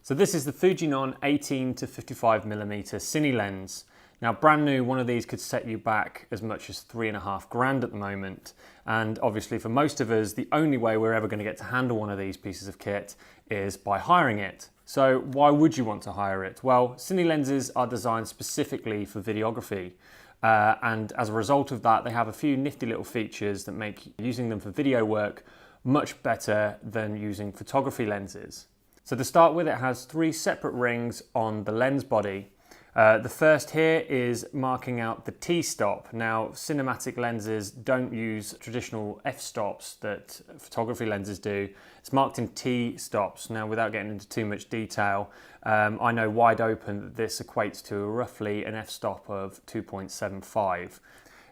So this is the Fujinon 18-55mm Cine lens. Now brand new, one of these could set you back as much as £3,500 at the moment. And obviously for most of us, the only way we're ever going to get to handle one of these pieces of kit is by hiring it. So why would you want to hire it? Well, Cine lenses are designed specifically for videography. And as a result of that, they have a few nifty little features that make using them for video work much better than using photography lenses. So to start with, it has 3 separate rings on the lens body. The first here is marking out the T-stop. Now, cinematic lenses don't use traditional f-stops that photography lenses do. It's marked in T-stops. Now, without getting into too much detail, I know wide open that this equates to roughly an f-stop of 2.75.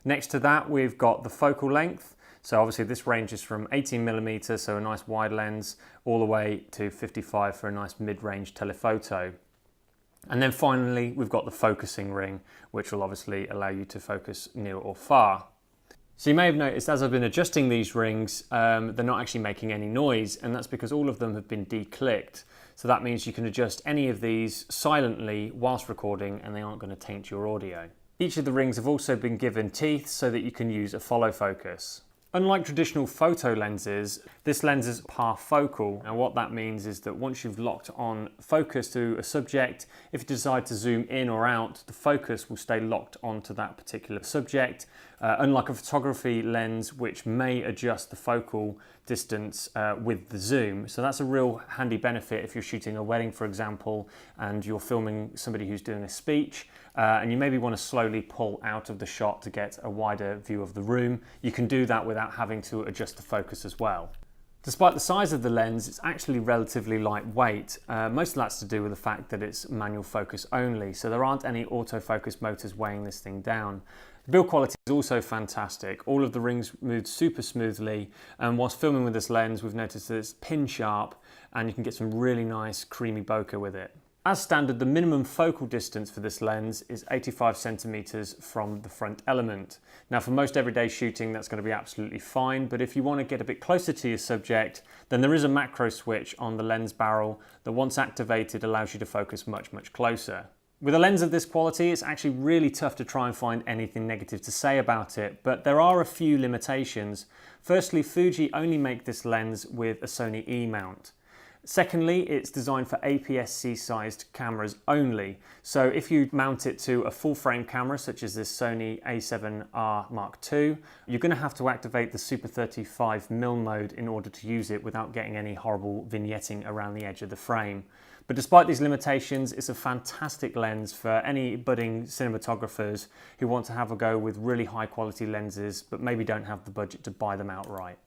Next to that, we've got the focal length. So obviously this ranges from 18mm, so a nice wide lens, all the way to 55 for a nice mid-range telephoto. And then finally, we've got the focusing ring, which will obviously allow you to focus near or far. So you may have noticed as I've been adjusting these rings, they're not actually making any noise, and that's because all of them have been declicked. So that means you can adjust any of these silently whilst recording, and they aren't going to taint your audio. Each of the rings have also been given teeth so that you can use a follow focus. Unlike traditional photo lenses, this lens is parfocal. Now what that means is that once you've locked on focus to a subject, if you decide to zoom in or out, the focus will stay locked onto that particular subject. Unlike a photography lens, which may adjust the focal distance with the zoom. So that's a real handy benefit if you're shooting a wedding, for example, and you're filming somebody who's doing a speech, and you maybe want to slowly pull out of the shot to get a wider view of the room. You can do that without having to adjust the focus as well. Despite the size of the lens, it's actually relatively lightweight. Most of that's to do with the fact that it's manual focus only, so there aren't any autofocus motors weighing this thing down. The build quality is also fantastic. All of the rings move super smoothly, and whilst filming with this lens, we've noticed that it's pin sharp and you can get some really nice creamy bokeh with it. As standard, the minimum focal distance for this lens is 85 centimeters from the front element. Now for most everyday shooting, that's going to be absolutely fine, but if you want to get a bit closer to your subject, then there is a macro switch on the lens barrel that once activated allows you to focus much, much closer. With a lens of this quality, it's actually really tough to try and find anything negative to say about it, but there are a few limitations. Firstly, Fuji only make this lens with a Sony E mount. Secondly, it's designed for APS-C sized cameras only. So if you mount it to a full frame camera, such as this Sony A7R Mark II, you're going to have to activate the Super 35mm mode in order to use it without getting any horrible vignetting around the edge of the frame. But despite these limitations, it's a fantastic lens for any budding cinematographers who want to have a go with really high quality lenses, but maybe don't have the budget to buy them outright.